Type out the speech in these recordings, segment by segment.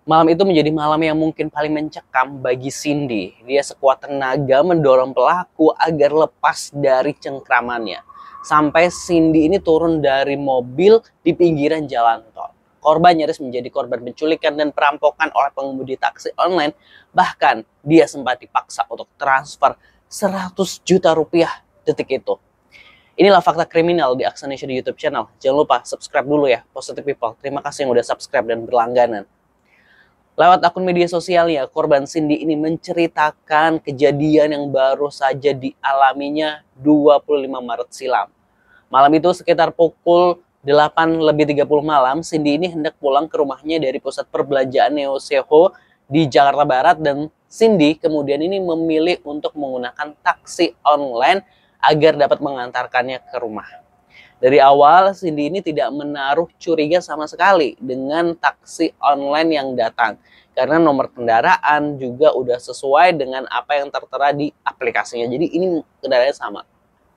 Malam itu menjadi malam yang mungkin paling mencekam bagi Cindy. Dia sekuat tenaga mendorong pelaku agar lepas dari cengkramannya. Sampai Cindy ini turun dari mobil di pinggiran jalan tol. Korban nyaris menjadi korban penculikan dan perampokan oleh pengemudi taksi online. Bahkan dia sempat dipaksa untuk transfer 100 juta rupiah detik itu. Inilah fakta kriminal di Aksanation di YouTube channel. Jangan lupa subscribe dulu ya, Positive People. Terima kasih yang udah subscribe dan berlangganan. Lewat akun media sosialnya, korban Cindy ini menceritakan kejadian yang baru saja dialaminya 25 Maret silam. Malam itu sekitar pukul 8:30 malam, Cindy ini hendak pulang ke rumahnya dari pusat perbelanjaan Neo Seho di Jakarta Barat, dan Cindy kemudian ini memilih untuk menggunakan taksi online agar dapat mengantarkannya ke rumah. Dari awal, Cindy ini tidak menaruh curiga sama sekali dengan taksi online yang datang. Karena nomor kendaraan juga udah sesuai dengan apa yang tertera di aplikasinya. Jadi ini kendaraannya sama.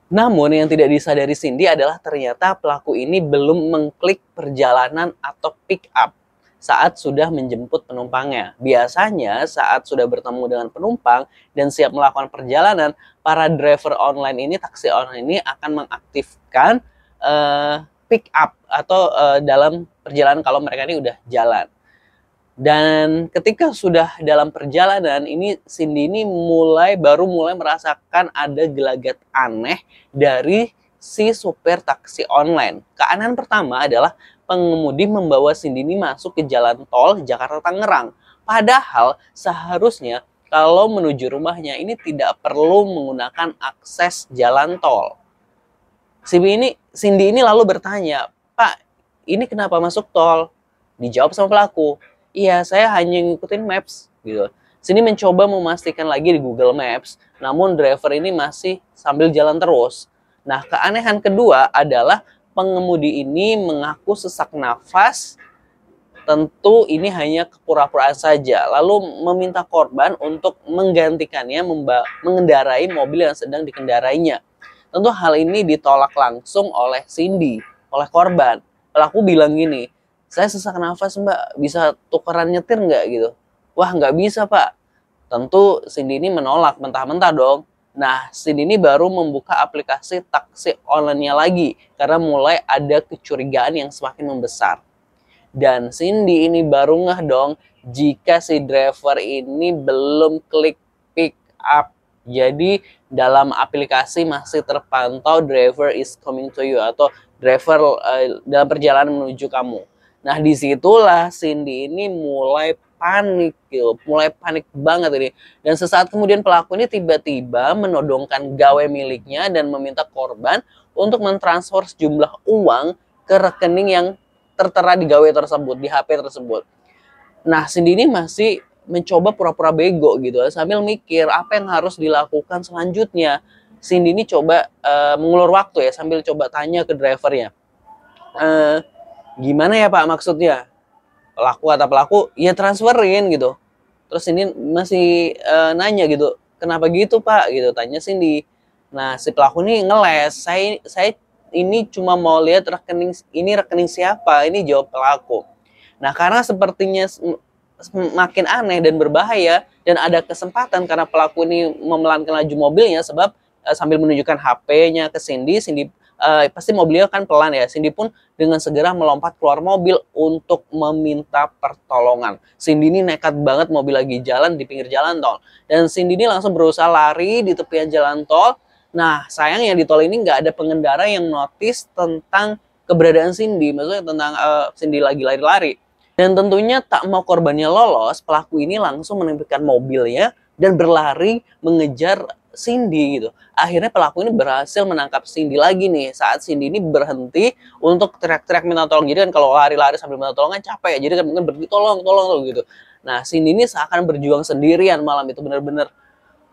Namun yang tidak disadari Cindy adalah ternyata pelaku ini belum mengklik perjalanan atau pick up saat sudah menjemput penumpangnya. Biasanya saat sudah bertemu dengan penumpang dan siap melakukan perjalanan, para driver online ini, taksi online ini akan mengaktifkan pick up atau dalam perjalanan kalau mereka ini udah jalan. Dan ketika sudah dalam perjalanan ini, Cindy ini baru mulai merasakan ada gelagat aneh dari si supir taksi online. Keanehan pertama adalah pengemudi membawa Cindy ini masuk ke jalan tol Jakarta Tangerang. Padahal seharusnya kalau menuju rumahnya ini tidak perlu menggunakan akses jalan tol. Cindy ini lalu bertanya, "Pak, ini kenapa masuk tol?" Dijawab sama pelaku, "Iya, saya hanya ngikutin Maps." Gitu. Cindy mencoba memastikan lagi di Google Maps, namun driver ini masih sambil jalan terus. Nah, keanehan kedua adalah pengemudi ini mengaku sesak nafas. Tentu ini hanya kepura-puraan saja, lalu meminta korban untuk menggantikannya mengendarai mobil yang sedang dikendarainya. Tentu hal ini ditolak langsung oleh Cindy, oleh korban. Pelaku bilang gini, "Saya sesak nafas mbak, bisa tukeran nyetir nggak?" gitu. "Wah nggak bisa pak." Tentu Cindy ini menolak mentah-mentah dong. Nah, Cindy ini baru membuka aplikasi taksi online-nya lagi, karena mulai ada kecurigaan yang semakin membesar. Dan Cindy ini baru ngeh dong, jika si driver ini belum klik pick up. Jadi dalam aplikasi masih terpantau driver is coming to you, atau driver dalam perjalanan menuju kamu. Nah disitulah Cindy ini mulai panik, gitu. Mulai panik banget ini. Dan sesaat kemudian pelaku ini tiba-tiba menodongkan gawe miliknya dan meminta korban untuk mentransfer sejumlah uang ke rekening yang tertera di gawe tersebut, di HP tersebut. Nah Cindy ini masih mencoba pura-pura bego gitu, sambil mikir apa yang harus dilakukan selanjutnya. Cindy ini coba mengulur waktu ya, sambil coba tanya ke drivernya, "Gimana ya pak maksudnya?" Pelaku, "Ya transferin," gitu. Terus ini masih nanya gitu, "Kenapa gitu pak?" gitu, tanya Cindy. Nah si pelaku ini ngeles, saya ini cuma mau lihat rekening siapa, ini jawab pelaku. Nah karena sepertinya makin aneh dan berbahaya, dan ada kesempatan karena pelaku ini memelankan laju mobilnya, sebab sambil menunjukkan HP-nya ke Cindy, pasti mobilnya kan pelan ya. Cindy pun dengan segera melompat keluar mobil untuk meminta pertolongan. Cindy ini nekat banget, mobil lagi jalan di pinggir jalan tol, dan Cindy ini langsung berusaha lari di tepian jalan tol. Nah sayangnya di tol ini nggak ada pengendara yang notice tentang keberadaan Cindy, maksudnya tentang Cindy lagi lari-lari. Dan tentunya tak mau korbannya lolos, pelaku ini langsung menempelkan mobilnya dan berlari mengejar Cindy gitu. Akhirnya pelaku ini berhasil menangkap Cindy lagi nih, saat Cindy ini berhenti untuk teriak-teriak minta tolong. Jadi kan kalau lari-lari sambil minta tolong kan capek ya, jadi kan mungkin berhenti, tolong gitu. Nah Cindy ini seakan berjuang sendirian malam itu, bener-bener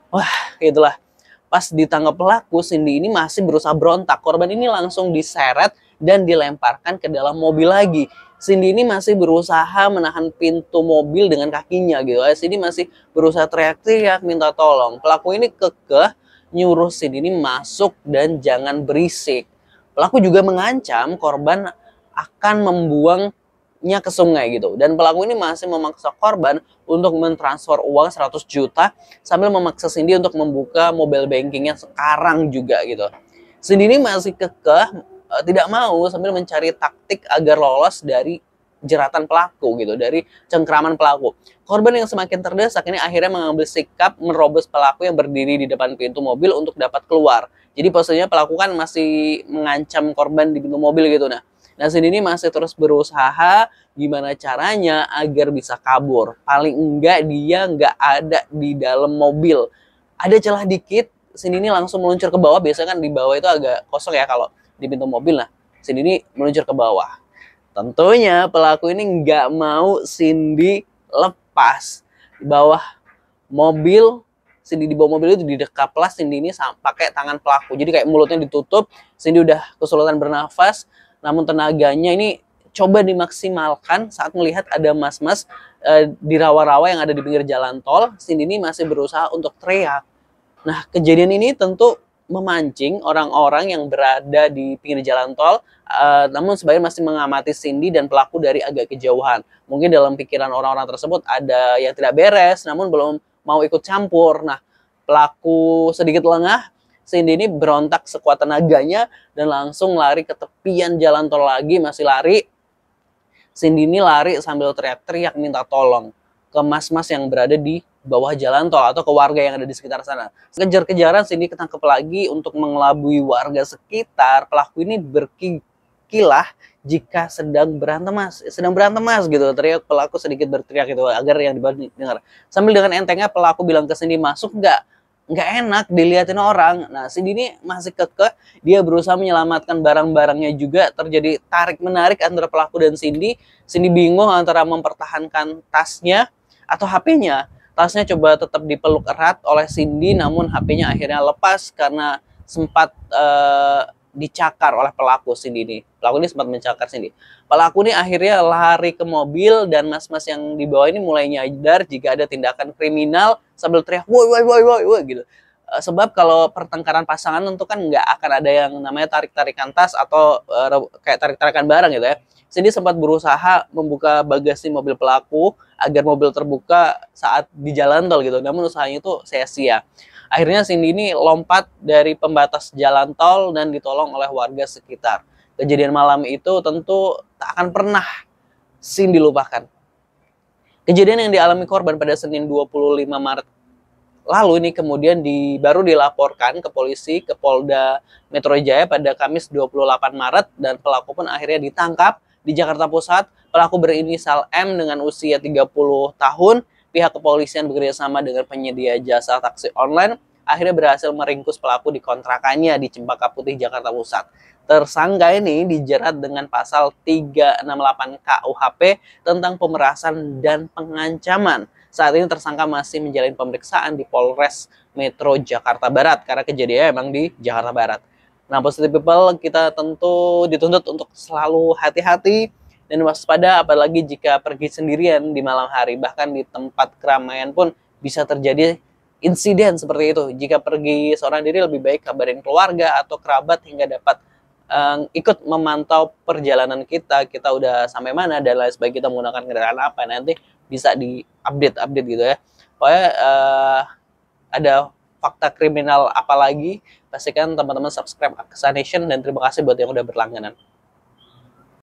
wah itulah. Pas ditangkap pelaku, Cindy ini masih berusaha berontak. Korban ini langsung diseret dan dilemparkan ke dalam mobil lagi. Cindy ini masih berusaha menahan pintu mobil dengan kakinya gitu. Cindy masih berusaha teriak-teriak minta tolong. Pelaku ini kekeh nyuruh Cindy ini masuk dan jangan berisik. Pelaku juga mengancam korban akan membuang nya ke sungai gitu. Dan pelaku ini masih memaksa korban untuk mentransfer uang 100 juta sambil memaksa Cindy untuk membuka mobile bankingnya sekarang juga gitu. Cindy ini masih kekeh tidak mau sambil mencari taktik agar lolos dari jeratan pelaku gitu, dari cengkraman pelaku. Korban yang semakin terdesak ini akhirnya mengambil sikap merobos pelaku yang berdiri di depan pintu mobil untuk dapat keluar. Jadi posisinya pelaku kan masih mengancam korban di pintu mobil gitu. Nah Cindy ini masih terus berusaha gimana caranya agar bisa kabur. Paling enggak dia nggak ada di dalam mobil. Ada celah dikit, Cindy ini langsung meluncur ke bawah. Biasanya kan di bawah itu agak kosong ya kalau di pintu mobil. Nah Cindy ini meluncur ke bawah. Tentunya pelaku ini nggak mau Cindy lepas. Di bawah mobil, Cindy di bawah mobil itu didekaplah Cindy ini pakai tangan pelaku. Jadi kayak mulutnya ditutup, Cindy udah kesulitan bernafas, namun tenaganya ini coba dimaksimalkan saat melihat ada mas-mas di rawa-rawa yang ada di pinggir jalan tol. Cindy ini masih berusaha untuk teriak. Nah, kejadian ini tentu memancing orang-orang yang berada di pinggir jalan tol, namun sebagian masih mengamati Cindy dan pelaku dari agak kejauhan. Mungkin dalam pikiran orang-orang tersebut ada yang tidak beres, namun belum mau ikut campur. Nah, pelaku sedikit lengah, Cindy ini berontak sekuat tenaganya dan langsung lari ke tepian jalan tol lagi, masih lari. Cindy ini lari sambil teriak-teriak minta tolong ke mas-mas yang berada di bawah jalan tol atau ke warga yang ada di sekitar sana. Kejar-kejaran Cindy ketangkep lagi untuk mengelabui warga sekitar. Pelaku ini berkilah jika sedang berantem mas gitu. Teriak pelaku sedikit berteriak itu agar yang di bawah dengar. Sambil dengan entengnya pelaku bilang ke Cindy, masuk nggak enak dilihatin orang. Nah Cindy ini masih kekeh, dia berusaha menyelamatkan barang-barangnya juga. Terjadi tarik menarik antara pelaku dan Cindy. Cindy bingung antara mempertahankan tasnya atau HP-nya. Tasnya coba tetap dipeluk erat oleh Cindy, namun HP-nya akhirnya lepas karena sempat dicakar oleh pelaku Cindy ini. Pelaku ini sempat mencakar Cindy. Pelaku ini akhirnya lari ke mobil dan mas-mas yang di bawah ini mulai nyadar jika ada tindakan kriminal sambil teriak woi gitu. Sebab kalau pertengkaran pasangan tentu kan nggak akan ada yang namanya tarik-tarikan tas atau kayak tarik-tarikan barang gitu ya. Cindy sempat berusaha membuka bagasi mobil pelaku agar mobil terbuka saat di jalan tol gitu. Namun usahanya itu sia-sia. Akhirnya Cindy ini lompat dari pembatas jalan tol dan ditolong oleh warga sekitar. Kejadian malam itu tentu tak akan pernah Cindy lupakan. Kejadian yang dialami korban pada Senin 25 Maret lalu ini kemudian baru dilaporkan ke polisi, ke Polda Metro Jaya pada Kamis 28 Maret dan pelaku pun akhirnya ditangkap di Jakarta Pusat. Pelaku berinisial M dengan usia 30 tahun. Pihak kepolisian bekerjasama dengan penyedia jasa taksi online akhirnya berhasil meringkus pelaku di kontrakannya di Cempaka Putih, Jakarta Pusat. Tersangka ini dijerat dengan pasal 368 KUHP tentang pemerasan dan pengancaman. Saat ini tersangka masih menjalani pemeriksaan di Polres Metro Jakarta Barat karena kejadiannya memang di Jakarta Barat. Nah, positive people, kita tentu dituntut untuk selalu hati-hati dan waspada, apalagi jika pergi sendirian di malam hari. Bahkan di tempat keramaian pun bisa terjadi insiden seperti itu. Jika pergi seorang diri, lebih baik kabarin keluarga atau kerabat hingga dapat ikut memantau perjalanan kita udah sampai mana dan lain sebagainya, kita menggunakan kendaraan apa, nanti bisa di-update gitu ya. Pokoknya ada fakta kriminal apa lagi, pastikan teman-teman subscribe Aksa Nation dan terima kasih buat yang udah berlangganan.